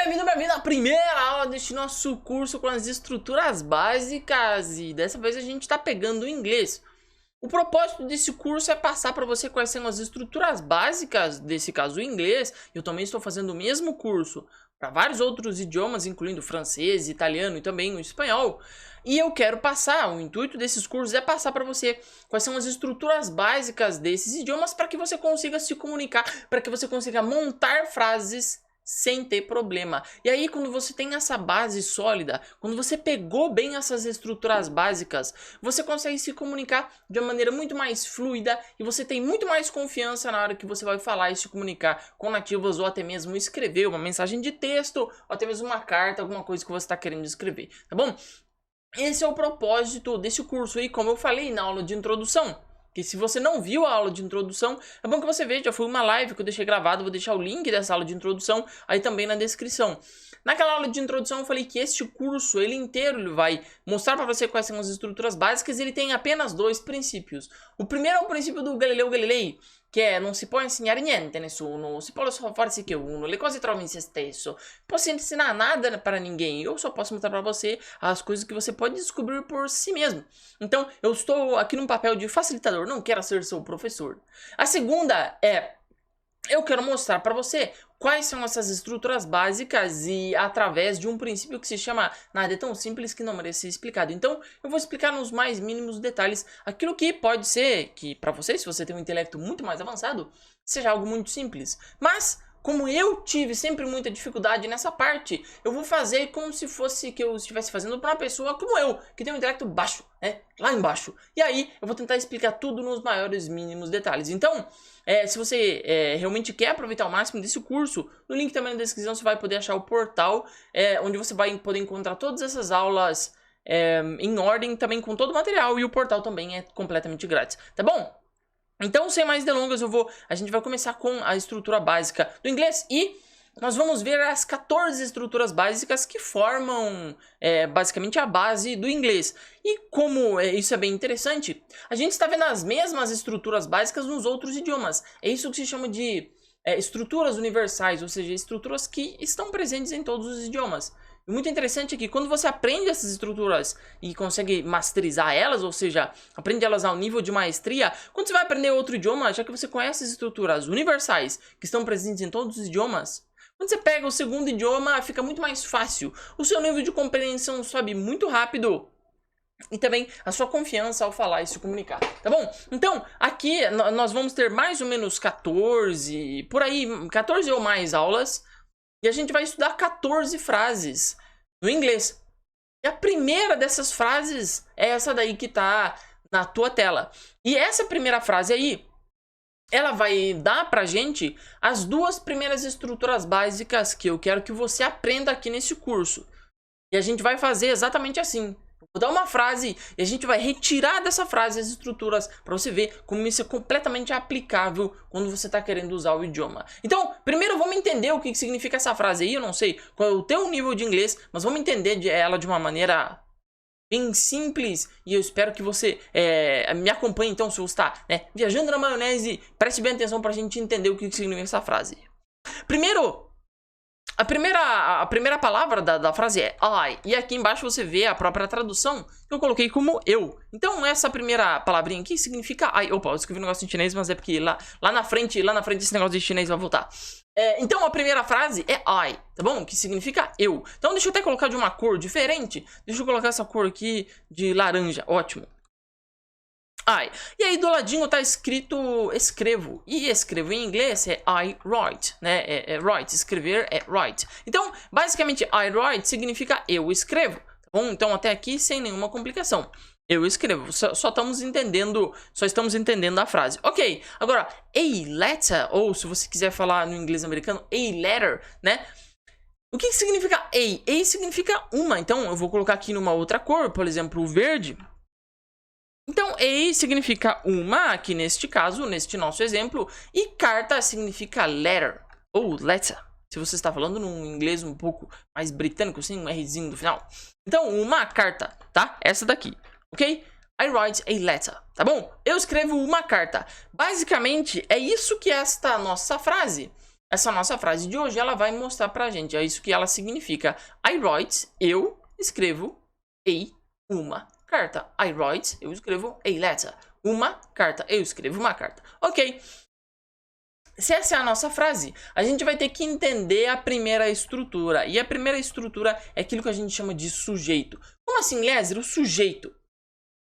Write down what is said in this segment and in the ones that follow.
bem-vindo à primeira aula deste nosso curso com as estruturas básicas. E dessa vez a gente está pegando o inglês. O propósito desse curso é passar para você quais são as estruturas básicas, desse caso o inglês. Eu também estou fazendo o mesmo curso para vários outros idiomas, incluindo francês, italiano e também o espanhol. E eu quero passar, o intuito desses cursos é passar para você quais são as estruturas básicas desses idiomas para que você consiga se comunicar, para que você consiga montar frases sem ter problema. E aí, quando você tem essa base sólida, quando você pegou bem essas estruturas básicas, você consegue se comunicar de uma maneira muito mais fluida e você tem muito mais confiança na hora que você vai falar e se comunicar com nativos ou até mesmo escrever uma mensagem de texto ou até mesmo uma carta, alguma coisa que você está querendo escrever, tá bom? Esse é o propósito desse curso aí, como eu falei na aula de introdução. Que se você não viu a aula de introdução, é bom que você veja, foi uma live que eu deixei gravado, vou deixar o link dessa aula de introdução aí também na descrição. Naquela aula de introdução eu falei que este curso, ele inteiro, ele vai mostrar para você quais são as estruturas básicas e ele tem apenas dois princípios. O primeiro é o princípio do Galileu Galilei, che è non si può insegnare niente a nessuno, si può só farsi che uno, le cose trovano in se stesso. Posso ensinar nada para ninguém, eu só posso mostrar para você as coisas que você pode descobrir por si mesmo. Então, eu estou aqui num papel de facilitador, não quero ser seu professor. A segunda é, eu quero mostrar para você quais são essas estruturas básicas e através de um princípio que se chama nada é tão simples que não merece ser explicado. Então, eu vou explicar nos mais mínimos detalhes aquilo que pode ser que para você, se você tem um intelecto muito mais avançado, seja algo muito simples. Mas como eu tive sempre muita dificuldade nessa parte, eu vou fazer como se fosse que eu estivesse fazendo para uma pessoa como eu, que tem um intelecto baixo, né? Lá embaixo. E aí, eu vou tentar explicar tudo nos maiores mínimos detalhes. Então, se você realmente quer aproveitar o máximo desse curso, no link também na descrição você vai poder achar o portal, onde você vai poder encontrar todas essas aulas em ordem, também com todo o material, e o portal também é completamente grátis, tá bom? Então, sem mais delongas, a gente vai começar com a estrutura básica do inglês e nós vamos ver as 14 estruturas básicas que formam basicamente a base do inglês. E como isso é bem interessante, a gente está vendo as mesmas estruturas básicas nos outros idiomas. É isso que se chama de estruturas universais, ou seja, estruturas que estão presentes em todos os idiomas. E muito interessante é que quando você aprende essas estruturas e consegue masterizar elas, ou seja, aprende elas ao nível de maestria, quando você vai aprender outro idioma, já que você conhece as estruturas universais que estão presentes em todos os idiomas, quando você pega o segundo idioma, fica muito mais fácil. O seu nível de compreensão sobe muito rápido. E também a sua confiança ao falar e se comunicar, tá bom? Então, aqui nós vamos ter mais ou menos 14, por aí, 14 ou mais aulas. E a gente vai estudar 14 frases no inglês. E a primeira dessas frases é essa daí que tá na tua tela. E essa primeira frase aí, ela vai dar pra gente as duas primeiras estruturas básicas que eu quero que você aprenda aqui nesse curso. E a gente vai fazer exatamente assim. Vou dar uma frase e a gente vai retirar dessa frase as estruturas para você ver como isso é completamente aplicável quando você está querendo usar o idioma. Então, primeiro vamos entender o que significa essa frase aí. Eu não sei qual é o teu nível de inglês, mas vamos entender ela de uma maneira bem simples e eu espero que você me acompanhe. Então, se você está viajando na maionese, preste bem atenção para a gente entender o que significa essa frase. Primeiro, a primeira palavra da frase é I, e aqui embaixo você vê a própria tradução que eu coloquei como eu. Então essa primeira palavrinha aqui significa I. Opa, eu escrevi um negócio em chinês, mas é porque lá na frente esse negócio de chinês vai voltar. Então a primeira frase é I, tá bom? Que significa eu. Então deixa eu até colocar de uma cor diferente. Deixa eu colocar essa cor aqui de laranja, ótimo. I. E aí do ladinho tá escrito escrevo. E escrevo em inglês é I write, né? Write, escrever é write. Então, basicamente, I write significa eu escrevo, tá bom? Então até aqui sem nenhuma complicação. Eu escrevo, só estamos entendendo a frase. Ok, agora, a letter, ou se você quiser falar no inglês americano, a letter, né? O que significa a? A significa uma, então eu vou colocar aqui numa outra cor, por exemplo, o verde. Então, a significa uma, aqui neste caso, neste nosso exemplo, e carta significa letter, ou letter, se você está falando num inglês um pouco mais britânico, sem um Rzinho no final. Então, uma carta, tá? Essa daqui, ok? I write a letter, tá bom? Eu escrevo uma carta. Basicamente, é isso que é esta nossa frase. essa nossa frase de hoje, ela vai mostrar pra gente. É isso que ela significa. I write, eu escrevo uma carta. I write, eu escrevo a letter. Uma carta, eu escrevo uma carta. Ok. Se essa é a nossa frase, a gente vai ter que entender a primeira estrutura. E a primeira estrutura é aquilo que a gente chama de sujeito. Como assim, Lézer? O sujeito.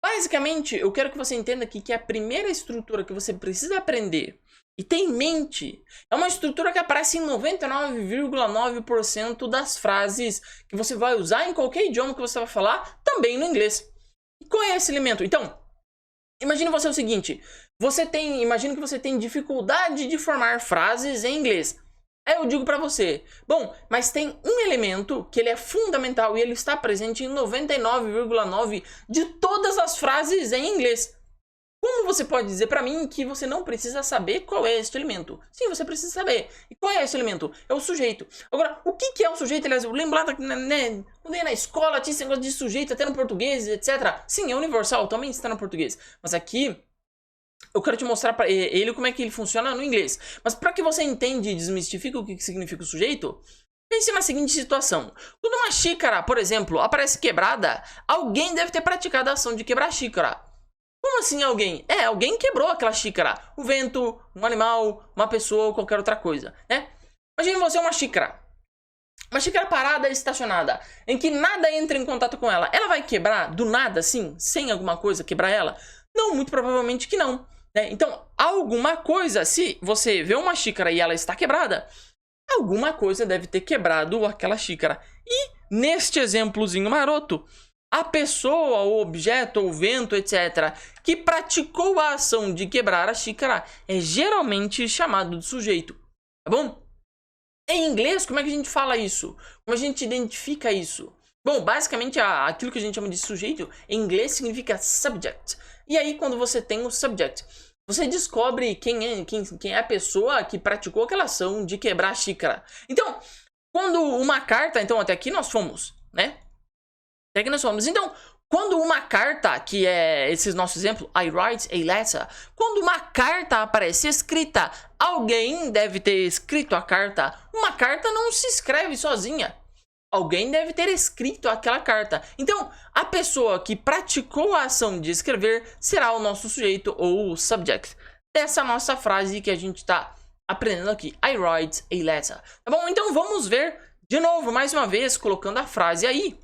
Basicamente, eu quero que você entenda aqui que a primeira estrutura que você precisa aprender e ter em mente é uma estrutura que aparece em 99,9% das frases que você vai usar em qualquer idioma que você vai falar, também no inglês. E qual é esse elemento? Então, imagine você o seguinte, imagine que você tem dificuldade de formar frases em inglês. Aí eu digo pra você, bom, mas tem um elemento que ele é fundamental e ele está presente em 99,9% de todas as frases em inglês. Como você pode dizer pra mim que você não precisa saber qual é este elemento? Sim, você precisa saber. E qual é esse elemento? É o sujeito. Agora, o que é um sujeito? Aliás, eu lembro lá quando ia na escola, tinha esse negócio de sujeito até no português, etc. Sim, é universal, também está no português. Mas aqui eu quero te mostrar para ele como é que ele funciona no inglês. Mas para que você entenda e desmistifique o que significa o sujeito, pense na seguinte situação. Quando uma xícara, por exemplo, aparece quebrada, alguém deve ter praticado a ação de quebrar a xícara. Como assim alguém? Alguém quebrou aquela xícara. O vento, um animal, uma pessoa ou qualquer outra coisa, né? Imagine você uma xícara. Uma xícara parada, estacionada, em que nada entra em contato com ela. Ela vai quebrar do nada, assim, sem alguma coisa quebrar ela? Não, muito provavelmente que não, né? Então, alguma coisa, se você vê uma xícara e ela está quebrada, alguma coisa deve ter quebrado aquela xícara. E, neste exemplozinho maroto, a pessoa, o objeto, o vento, etc., que praticou a ação de quebrar a xícara é geralmente chamado de sujeito, tá bom? Em inglês, como é que a gente fala isso? Como a gente identifica isso? Bom, basicamente, aquilo que a gente chama de sujeito, em inglês significa subject. E aí, quando você tem o subject, você descobre quem é a pessoa que praticou aquela ação de quebrar a xícara. Então, quando uma carta... Então, até aqui nós fomos, né? Até aqui nós fomos. Então, quando uma carta, que é esse nosso exemplo, I write a letter, quando uma carta aparece escrita, alguém deve ter escrito a carta. Uma carta não se escreve sozinha. Alguém deve ter escrito aquela carta. Então, a pessoa que praticou a ação de escrever será o nosso sujeito ou o subject dessa nossa frase que a gente está aprendendo aqui. I write a letter. Tá bom? Então, vamos ver de novo, mais uma vez, colocando a frase aí.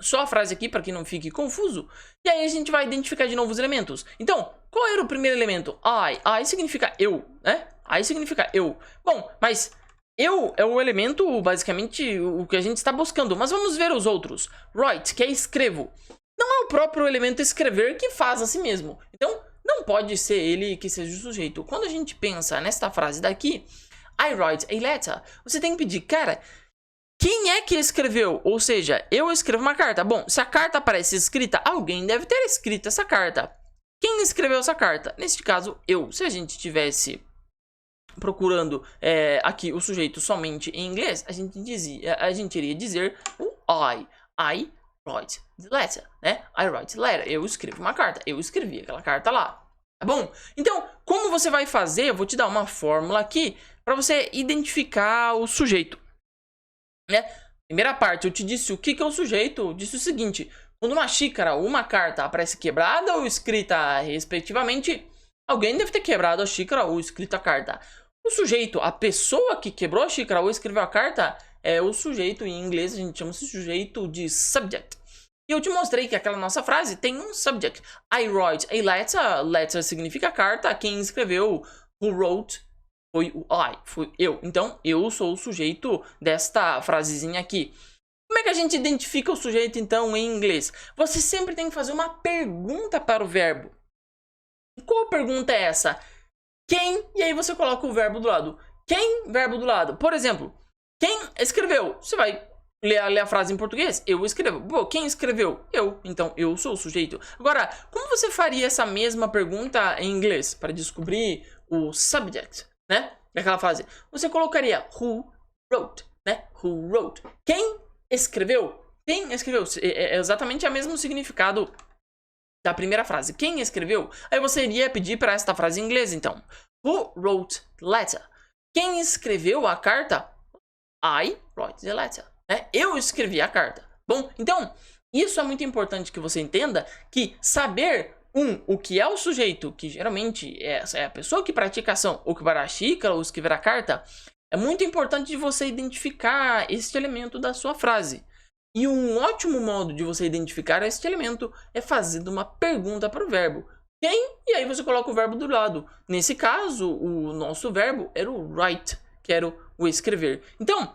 Só a frase aqui, para que não fique confuso. E aí a gente vai identificar de novo os elementos. Então, qual era o primeiro elemento? I significa eu, né? I significa eu. Bom, mas eu é o elemento, basicamente, o que a gente está buscando. Mas vamos ver os outros. Write, que é escrevo. Não é o próprio elemento escrever que faz a si mesmo. Então, não pode ser ele que seja o sujeito. Quando a gente pensa nesta frase daqui, I write a letter, você tem que pedir, cara... Quem é que escreveu? Ou seja, eu escrevo uma carta. Bom, se a carta aparece escrita, alguém deve ter escrito essa carta. Quem escreveu essa carta? Neste caso, eu. Se a gente estivesse procurando aqui o sujeito somente em inglês, a gente iria dizer o I. I write the letter, né? I write the letter. Eu escrevo uma carta. Eu escrevi aquela carta lá. Tá bom? Então, como você vai fazer? Eu vou te dar uma fórmula aqui para você identificar o sujeito. Né? Primeira parte, eu te disse o que é o sujeito. Eu disse o seguinte: quando uma xícara ou uma carta aparece quebrada ou escrita respectivamente, alguém deve ter quebrado a xícara ou escrito a carta. O sujeito, a pessoa que quebrou a xícara ou escreveu a carta, é o sujeito. Em inglês a gente chama esse sujeito de subject. E eu te mostrei que aquela nossa frase tem um subject. I write a letter. Letter significa carta. Quem escreveu, who wrote, foi o I, foi eu. Então, eu sou o sujeito desta frasezinha aqui. Como é que a gente identifica o sujeito, então, em inglês? Você sempre tem que fazer uma pergunta para o verbo. E qual pergunta é essa? Quem? E aí você coloca o verbo do lado. Quem? Verbo do lado. Por exemplo, quem escreveu? Você vai ler a frase em português? Eu escrevo. Pô, quem escreveu? Eu. Então, eu sou o sujeito. Agora, como você faria essa mesma pergunta em inglês para descobrir o subject? Né? Naquela frase, você colocaria who wrote, né? Who wrote? Quem escreveu? Quem escreveu? É exatamente o mesmo significado da primeira frase. Quem escreveu? Aí você iria pedir para esta frase em inglês, então. Who wrote letter? Quem escreveu a carta? I wrote the letter. Né? Eu escrevi a carta. Bom, então, isso é muito importante que você entenda que saber, o que é o sujeito, que geralmente é a pessoa que pratica a ação, ou que vai a xícara, ou escrever a carta, é muito importante de você identificar este elemento da sua frase. E um ótimo modo de você identificar este elemento é fazendo uma pergunta para o verbo. Quem? E aí você coloca o verbo do lado. Nesse caso, o nosso verbo era o write, que era o escrever. Então,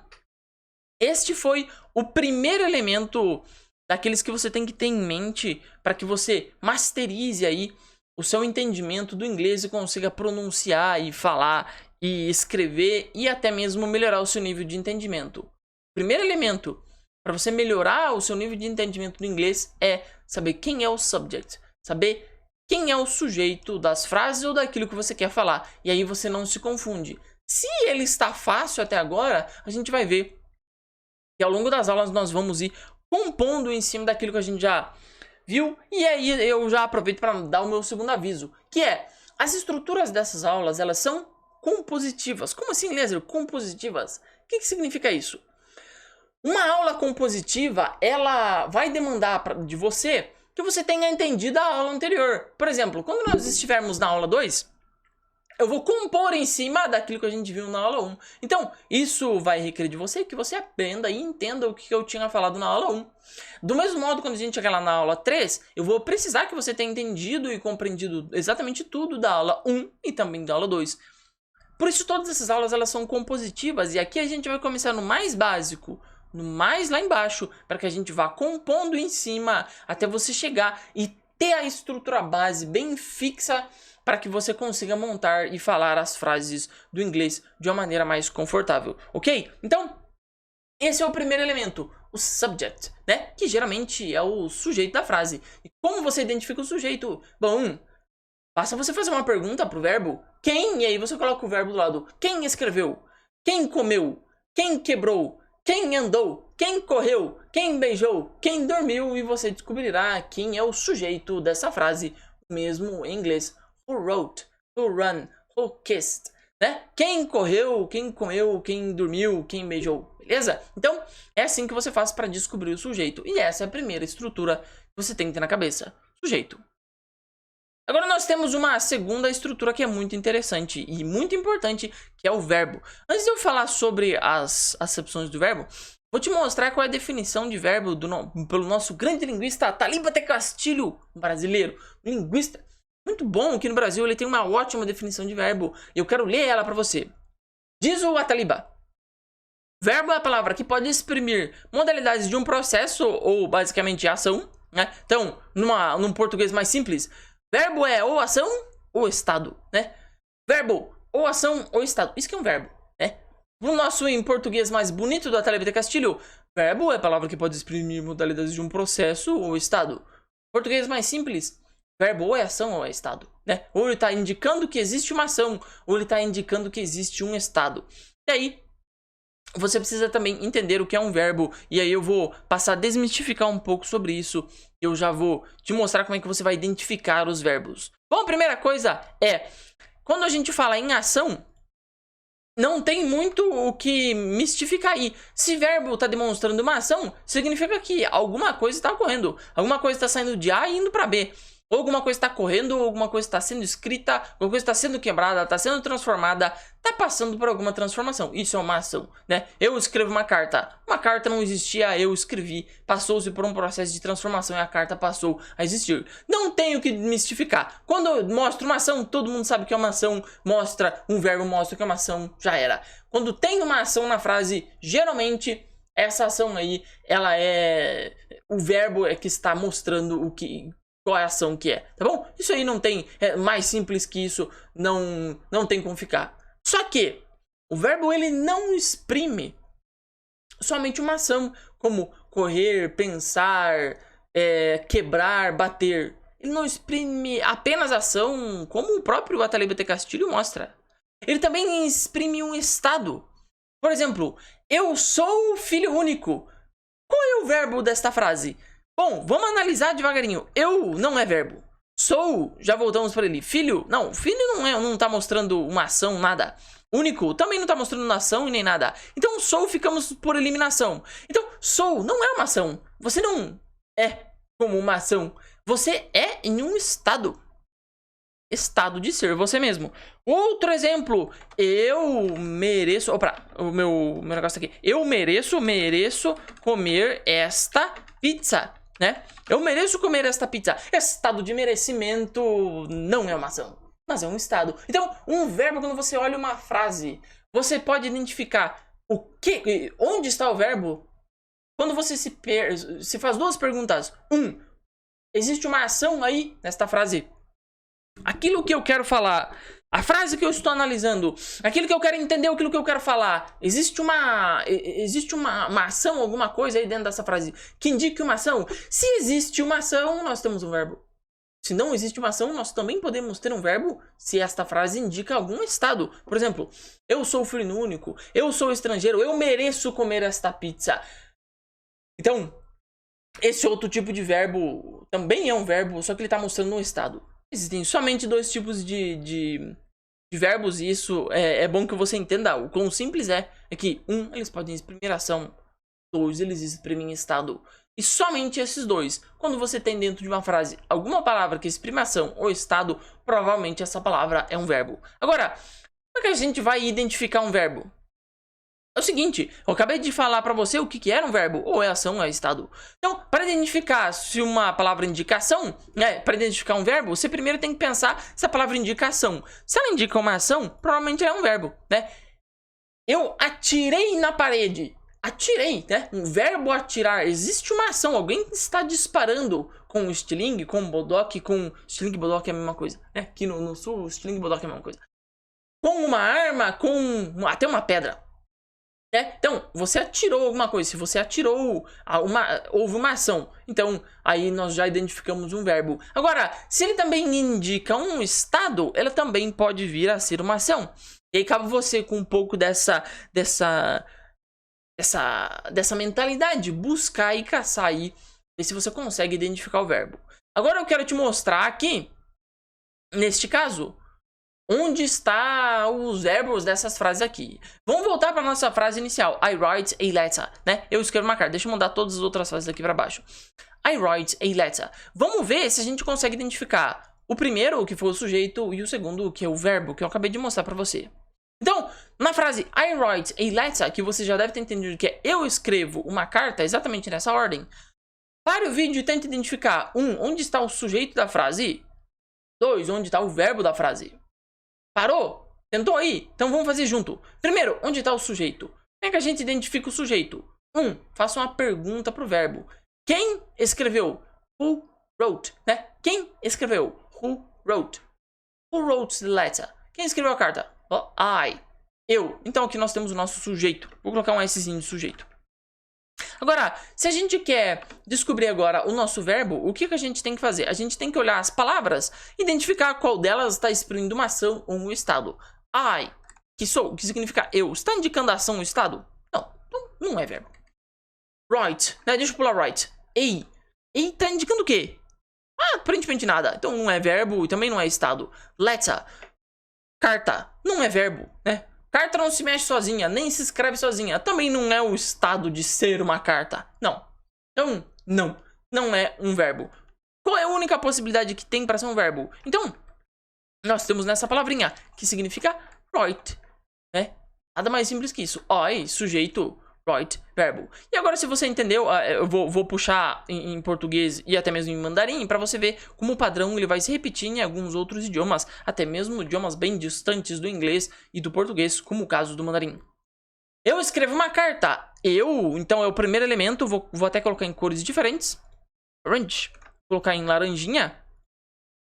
este foi o primeiro elemento daqueles que você tem que ter em mente para que você masterize aí o seu entendimento do inglês e consiga pronunciar e falar e escrever e até mesmo melhorar o seu nível de entendimento. O primeiro elemento para você melhorar o seu nível de entendimento do inglês é saber quem é o subject, saber quem é o sujeito das frases ou daquilo que você quer falar. E aí você não se confunde. Se ele está fácil até agora, a gente vai ver que ao longo das aulas nós vamos ir compondo em cima daquilo que a gente já viu. E aí eu já aproveito para dar o meu segundo aviso, que é, as estruturas dessas aulas, elas são compositivas. Como assim, Lézer? Compositivas? O que significa isso? Uma aula compositiva, ela vai demandar de você que você tenha entendido a aula anterior. Por exemplo, quando nós estivermos na aula 2, eu vou compor em cima daquilo que a gente viu na aula 1. Então, isso vai requerer de você que você aprenda e entenda o que eu tinha falado na aula 1. Do mesmo modo, quando a gente chegar lá na aula 3, eu vou precisar que você tenha entendido e compreendido exatamente tudo da aula 1 e também da aula 2. Por isso, todas essas aulas elas são compositivas e aqui a gente vai começar no mais básico, no mais lá embaixo, para que a gente vá compondo em cima até você chegar e ter a estrutura base bem fixa para que você consiga montar e falar as frases do inglês de uma maneira mais confortável, ok? Então, esse é o primeiro elemento, o subject, né? Que geralmente é o sujeito da frase. E como você identifica o sujeito? Bom, basta você fazer uma pergunta para o verbo, quem? E aí você coloca o verbo do lado. Quem escreveu? Quem comeu? Quem quebrou? Quem andou? Quem correu? Quem beijou? Quem dormiu? E você descobrirá quem é o sujeito dessa frase, mesmo em inglês. Who wrote? Who run? Who kissed? Né? Quem correu? Quem comeu? Quem dormiu? Quem beijou? Beleza? Então, é assim que você faz para descobrir o sujeito. E essa é a primeira estrutura que você tem que ter na cabeça. Sujeito. Agora nós temos uma segunda estrutura que é muito interessante e muito importante, que é o verbo. Antes de eu falar sobre as acepções do verbo, vou te mostrar qual é a definição de verbo pelo nosso grande linguista Ataliba de Castilho, brasileiro, linguista. Muito bom, aqui no Brasil ele tem uma ótima definição de verbo e eu quero ler ela para você. Diz o Ataliba: verbo é a palavra que pode exprimir modalidades de um processo ou basicamente ação, né? Então, num português mais simples, verbo é ou ação ou estado, né? Verbo ou ação ou estado, isso que é um verbo, né? No nosso em português mais bonito do Ataliba de Castilho, verbo é a palavra que pode exprimir modalidades de um processo ou estado. Português mais simples, verbo ou é ação ou é estado, né? Ou ele está indicando que existe uma ação, ou ele está indicando que existe um estado. E aí, você precisa também entender o que é um verbo. E aí eu vou passar a desmistificar um pouco sobre isso. Eu já vou te mostrar como é que você vai identificar os verbos. Bom, a primeira coisa é, quando a gente fala em ação, não tem muito o que mistificar aí. Se verbo está demonstrando uma ação, significa que alguma coisa está ocorrendo. Alguma coisa está saindo de A e indo para B. Ou alguma coisa está correndo, ou alguma coisa está sendo escrita, alguma coisa está sendo quebrada, está sendo transformada, está passando por alguma transformação. Isso é uma ação, né? Eu escrevo uma carta. Uma carta não existia, eu escrevi. Passou-se por um processo de transformação e a carta passou a existir. Não tenho que mistificar. Quando eu mostro uma ação, todo mundo sabe que é uma ação. Mostra um verbo, mostra que é uma ação, já era. Quando tem uma ação na frase, geralmente essa ação aí, ela é... o verbo é que está mostrando o que... qual é a ação que é, tá bom? Isso aí não tem, é mais simples que isso, não tem como ficar. Só que o verbo ele não exprime somente uma ação, como correr, pensar, quebrar, bater. Ele não exprime apenas ação, como o próprio Ataliba de Castilho mostra. Ele também exprime um estado. Por exemplo, eu sou filho único. Qual é o verbo desta frase? Bom, vamos analisar devagarinho. Eu não é verbo. Sou, já voltamos para ele. Filho, não, filho não tá mostrando uma ação, nada. único também não tá mostrando uma ação e nem nada. Então, sou ficamos por eliminação. Então, sou não é uma ação. Você não é como uma ação. Você é em um estado. Estado de ser você mesmo. Outro exemplo. Eu mereço... Opa, o meu negócio aqui. Eu mereço comer esta pizza, né? Eu mereço comer esta pizza. Estado de merecimento não é uma ação, mas é um estado. Então, um verbo, quando você olha uma frase, você pode identificar onde está o verbo. Quando você se faz duas perguntas. Existe uma ação aí nesta frase? Aquilo que eu quero falar, a frase que eu estou analisando, aquilo que eu quero entender, aquilo que eu quero falar, existe uma ação, alguma coisa aí dentro dessa frase que indique uma ação? Se existe uma ação, nós temos um verbo. Se não existe uma ação, nós também podemos ter um verbo se esta frase indica algum estado. Por exemplo, eu sou filho único, eu sou estrangeiro, eu mereço comer esta pizza. Então, esse outro tipo de verbo também é um verbo, só que ele está mostrando um estado. Existem somente dois tipos de verbos, e isso é bom que você entenda o quão simples é. É que, eles podem exprimir ação, 2, eles exprimem estado. E somente esses dois. Quando você tem dentro de uma frase alguma palavra que exprime ação ou estado, provavelmente essa palavra é um verbo. Agora, como é que a gente vai identificar um verbo? É o seguinte, eu acabei de falar pra você o que era um verbo, ou é ação ou é estado. Então, para identificar se uma palavra indica ação, para identificar um verbo, você primeiro tem que pensar se a palavra indica ação. Se ela indica uma ação, provavelmente ela é um verbo, né? Eu atirei na parede. Atirei, né? Um verbo atirar. Existe uma ação, alguém está disparando com o estilingue, com o bodoque, com... Estilingue e bodoque é a mesma coisa, né? Aqui no sul, estilingue e bodoque é a mesma coisa. Com uma arma, com até uma pedra. Então, você atirou alguma coisa. Se você atirou, houve uma ação. Então, aí nós já identificamos um verbo. Agora, se ele também indica um estado, ela também pode vir a ser uma ação. E aí cabe você com um pouco dessa mentalidade, buscar e caçar aí, ver se você consegue identificar o verbo. Agora eu quero te mostrar aqui, neste caso, onde estão os verbos dessas frases aqui. Vamos voltar para nossa frase inicial. I write a letter, né? Eu escrevo uma carta. Deixa eu mandar todas as outras frases aqui para baixo. I write a letter. Vamos ver se a gente consegue identificar o primeiro, que foi o sujeito, e o segundo, que é o verbo, que eu acabei de mostrar para você. Então, na frase I write a letter, que você já deve ter entendido que é eu escrevo uma carta, exatamente nessa ordem. Pare o vídeo e tente identificar. 1. Onde está o sujeito da frase? 2. Onde está o verbo da frase? Parou? Tentou aí? Então vamos fazer junto. Primeiro, onde está o sujeito? Como é que a gente identifica o sujeito? 1. Faça uma pergunta para o verbo. Quem escreveu? Who wrote? Né? Quem escreveu? Who wrote? Who wrote the letter? Quem escreveu a carta? Oh, I. Eu. Então aqui nós temos o nosso sujeito. Vou colocar um Szinho de sujeito. Agora, se a gente quer descobrir agora o nosso verbo, o que a gente tem que fazer? A gente tem que olhar as palavras, identificar qual delas está exprimindo uma ação ou um estado. I, que significa eu, está indicando a ação ou estado? Não é verbo. Write, né? Deixa eu pular write. Ei está indicando o quê? Aparentemente nada. Então não é verbo e também não é estado. Letter, carta, não é verbo, né? Carta não se mexe sozinha, nem se escreve sozinha. Também não é o estado de ser uma carta. Não. Então, não é um verbo. Qual é a única possibilidade que tem para ser um verbo? Então, nós temos nessa palavrinha, que significa write, né? Nada mais simples que isso. I, sujeito, write, verbo. E agora, se você entendeu, eu vou puxar em português e até mesmo em mandarim, para você ver como o padrão ele vai se repetir em alguns outros idiomas, até mesmo idiomas bem distantes do inglês e do português, como o caso do mandarim. Eu escrevo uma carta. Então é o primeiro elemento, vou até colocar em cores diferentes. Orange. Colocar em laranjinha,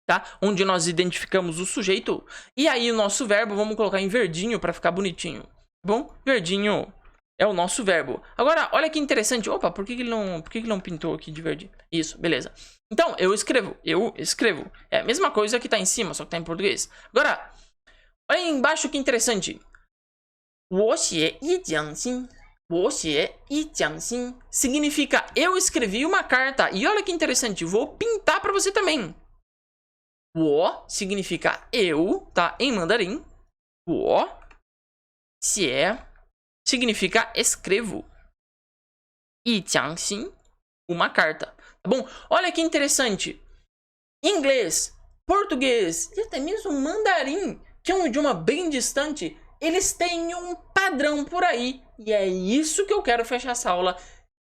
tá? Onde nós identificamos o sujeito. E aí o nosso verbo, vamos colocar em verdinho para ficar bonitinho. Tá bom? Verdinho é o nosso verbo. Agora, olha que interessante. Opa, por que ele não pintou aqui de verde? Isso, beleza. Então, eu escrevo. É a mesma coisa que tá em cima, só que tá em português. Agora, olha aí embaixo que interessante. 我写一讲信. 我写一讲信 significa eu escrevi uma carta. E olha que interessante, vou pintar para você também. 我 significa eu, tá? Em mandarim. 我 xie significa escrevo. E jiangxin, uma carta. Tá bom? Olha que interessante. Inglês, português e até mesmo mandarim, que é um idioma bem distante, eles têm um padrão por aí. E é isso que eu quero fechar essa aula,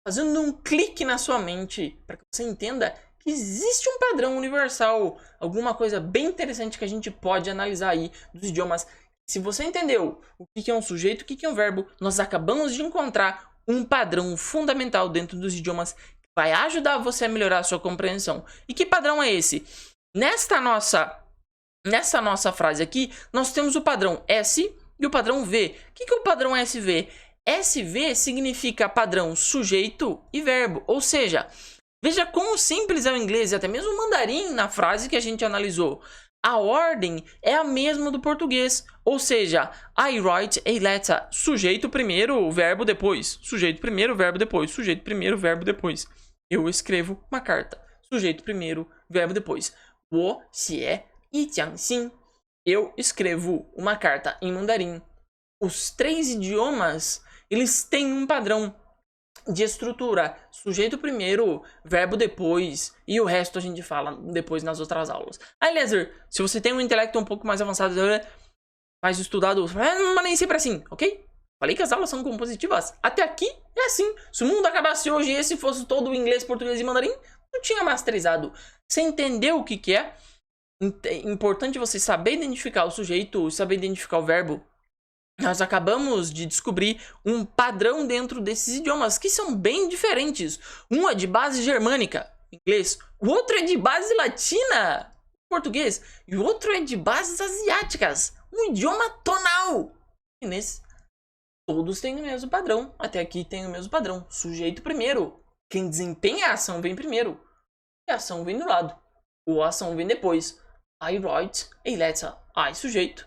fazendo um clique na sua mente, para que você entenda que existe um padrão universal, alguma coisa bem interessante que a gente pode analisar aí dos idiomas. Se você entendeu o que é um sujeito, o que é um verbo, nós acabamos de encontrar um padrão fundamental dentro dos idiomas que vai ajudar você a melhorar a sua compreensão. E que padrão é esse? Nessa nossa frase aqui, nós temos o padrão S e o padrão V. O que é o padrão SV? SV significa padrão sujeito e verbo, ou seja, veja como simples é o inglês e até mesmo o mandarim na frase que a gente analisou. A ordem é a mesma do português, ou seja, I write a letter. Sujeito primeiro, verbo depois. Sujeito primeiro, verbo depois. Sujeito primeiro, verbo depois. Eu escrevo uma carta. Sujeito primeiro, verbo depois. 我写一封信. Eu escrevo uma carta em mandarim. Os três idiomas, eles têm um padrão de estrutura, sujeito primeiro, verbo depois, e o resto a gente fala depois nas outras aulas. Aí, Lezer, se você tem um intelecto um pouco mais avançado, mais estudado, não nem sempre assim, ok? Falei que as aulas são compositivas. Até aqui é assim. Se o mundo acabasse hoje e esse fosse todo o inglês, português e mandarim, não tinha masterizado. Você entendeu o que é? É importante você saber identificar o sujeito, saber identificar o verbo. Nós acabamos de descobrir um padrão dentro desses idiomas que são bem diferentes. Um é de base germânica, inglês. O outro é de base latina, português. E o outro é de bases asiáticas, um idioma tonal, chinês. Todos têm o mesmo padrão. Até aqui tem o mesmo padrão. Sujeito primeiro. Quem desempenha a ação vem primeiro. E a ação vem do lado. Ou a ação vem depois. I write a letter. I, sujeito.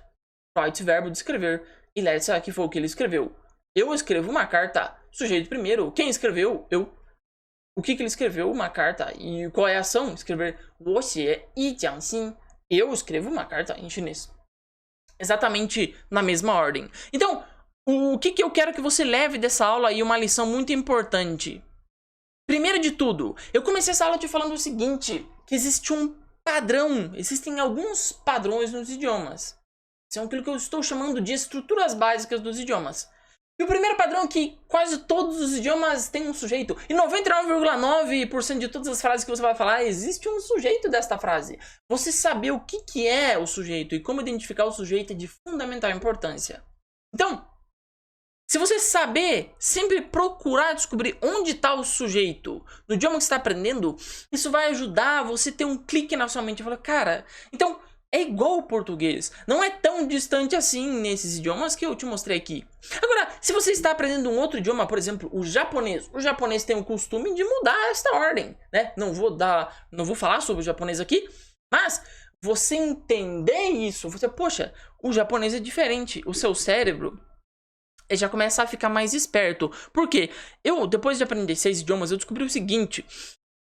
Write, verbo de escrever. E letter, que foi o que ele escreveu. Eu escrevo uma carta. Sujeito primeiro. Quem escreveu? Eu. O que ele escreveu? Uma carta. E qual é a ação? Escrever. 我写一封信. Eu escrevo uma carta em chinês. Exatamente na mesma ordem. Então, o que eu quero que você leve dessa aula aí? Uma lição muito importante. Primeiro de tudo, eu comecei essa aula te falando o seguinte, que existe um padrão, existem alguns padrões nos idiomas. São aquilo que eu estou chamando de estruturas básicas dos idiomas. E o primeiro padrão é que quase todos os idiomas têm um sujeito. E 99,9% de todas as frases que você vai falar, existe um sujeito desta frase. Você saber o que é o sujeito e como identificar o sujeito é de fundamental importância. Então, se você saber, sempre procurar descobrir onde está o sujeito no idioma que você está aprendendo, isso vai ajudar você a ter um clique na sua mente e falar, cara, então é igual o português. Não é tão distante assim nesses idiomas que eu te mostrei aqui. Agora, se você está aprendendo um outro idioma, por exemplo, o japonês tem o costume de mudar esta ordem, né? Não vou falar sobre o japonês aqui, mas você entender isso, poxa, o japonês é diferente, o seu cérebro já começa a ficar mais esperto. Por quê? Depois de aprender 6 idiomas, eu descobri o seguinte,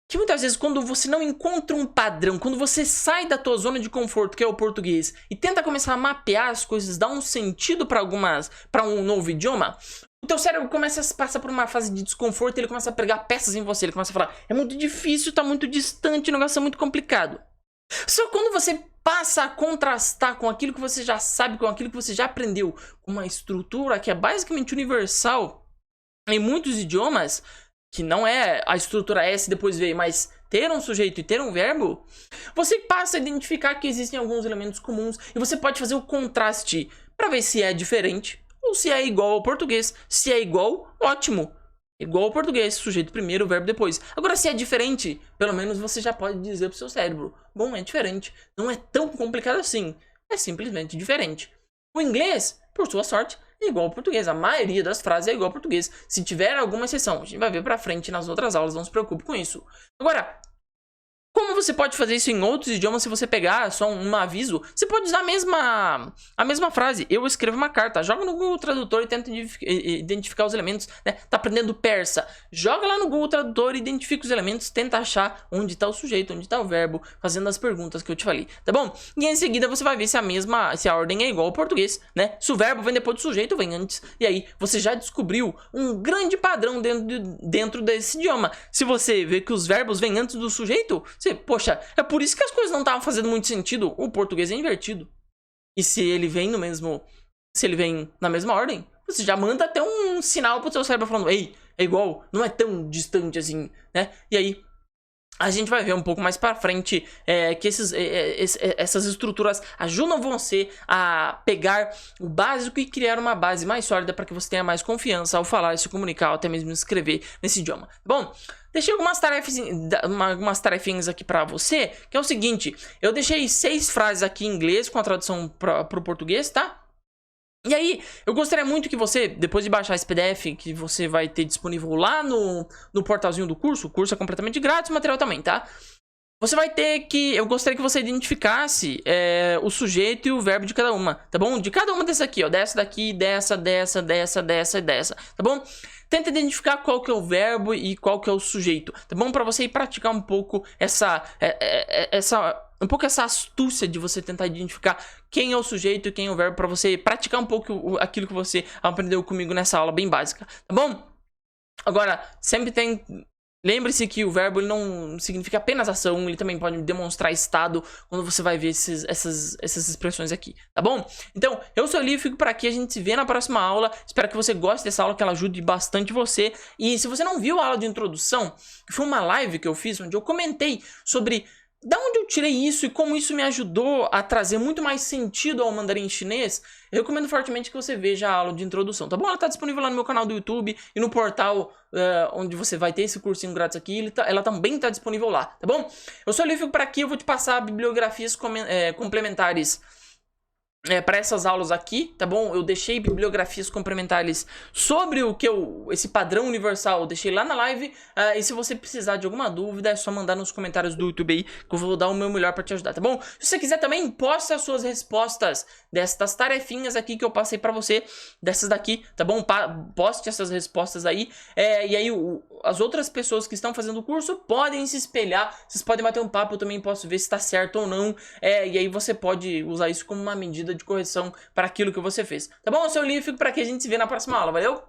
que muitas vezes quando você não encontra um padrão, quando você sai da tua zona de conforto, que é o português, e tenta começar a mapear as coisas, dar um sentido para um novo idioma, o teu cérebro começa a passar por uma fase de desconforto, ele começa a pregar peças em você, ele começa a falar, é muito difícil, tá muito distante, o negócio é muito complicado. Só quando você passa a contrastar com aquilo que você já sabe, com aquilo que você já aprendeu, com uma estrutura que é basicamente universal em muitos idiomas, que não é a estrutura S depois V, mas ter um sujeito e ter um verbo, você passa a identificar que existem alguns elementos comuns e você pode fazer o contraste para ver se é diferente ou se é igual ao português. Se é igual, ótimo. Igual ao português, sujeito primeiro, verbo depois. Agora, se é diferente, pelo menos você já pode dizer pro seu cérebro, bom, é diferente. Não é tão complicado assim. É simplesmente diferente. O inglês, por sua sorte, é igual ao português. A maioria das frases é igual ao português. Se tiver alguma exceção, a gente vai ver pra frente nas outras aulas, não se preocupe com isso. Agora, Como você pode fazer isso em outros idiomas se você pegar só um aviso? Você pode usar a mesma frase. Eu escrevo uma carta. Joga no Google Tradutor e tenta identificar os elementos. Né? Tá aprendendo persa. Joga lá no Google Tradutor e identifica os elementos. Tenta achar onde tá o sujeito, onde tá o verbo. Fazendo as perguntas que eu te falei. Tá bom? E em seguida você vai ver se a ordem é igual ao português. Né? Se o verbo vem depois do sujeito, vem antes. E aí você já descobriu um grande padrão dentro desse idioma. Se você vê que os verbos vêm antes do sujeito... Poxa, é por isso que as coisas não estavam fazendo muito sentido. O português é invertido. E se ele vem na mesma ordem, você já manda até um sinal pro seu cérebro falando, ei, é igual, não é tão distante assim, né? E aí a gente vai ver um pouco mais pra frente que essas estruturas ajudam você a pegar o básico e criar uma base mais sólida para que você tenha mais confiança ao falar, se comunicar, ou até mesmo escrever nesse idioma. Bom, deixei algumas tarefinhas aqui pra você, que é o seguinte, eu deixei 6 frases aqui em inglês com a tradução pro português, tá? E aí, eu gostaria muito que você, depois de baixar esse PDF, que você vai ter disponível lá no portalzinho do curso, o curso é completamente grátis, o material também, tá? Você vai ter que, eu gostaria que você identificasse o sujeito e o verbo de cada uma, tá bom? De cada uma dessas aqui, ó, dessa daqui, dessa e dessa, tá bom? Tenta identificar qual que é o verbo e qual que é o sujeito, tá bom? Pra você ir praticar um pouco essa astúcia de você tentar identificar quem é o sujeito e quem é o verbo, pra você praticar um pouco aquilo que você aprendeu comigo nessa aula bem básica, tá bom? Agora, lembre-se que o verbo ele não significa apenas ação, ele também pode demonstrar estado quando você vai ver essas expressões aqui, tá bom? Então, eu sou o Lio, fico por aqui, a gente se vê na próxima aula, espero que você goste dessa aula, que ela ajude bastante você. E se você não viu a aula de introdução, que foi uma live que eu fiz, onde eu comentei sobre da onde eu tirei isso e como isso me ajudou a trazer muito mais sentido ao mandarim chinês, eu recomendo fortemente que você veja a aula de introdução, tá bom? Ela está disponível lá no meu canal do YouTube e no portal onde você vai ter esse cursinho grátis aqui, ela também está disponível lá, tá bom? Eu sou o Lio, fico por aqui, eu vou te passar bibliografias complementares para essas aulas aqui, tá bom? Eu deixei bibliografias complementares sobre esse padrão universal, eu deixei lá na live, e se você precisar de alguma dúvida, é só mandar nos comentários do YouTube aí, que eu vou dar o meu melhor para te ajudar, tá bom? Se você quiser também, posta as suas respostas destas tarefinhas aqui que eu passei para você, dessas daqui, tá bom? Poste essas respostas aí, e aí as outras pessoas que estão fazendo o curso podem se espelhar, vocês podem bater um papo, eu também posso ver se está certo ou não, e aí você pode usar isso como uma medida de correção para aquilo que você fez. Tá bom? Eu sou o Lio, fico por aqui, a gente se vê na próxima aula, valeu?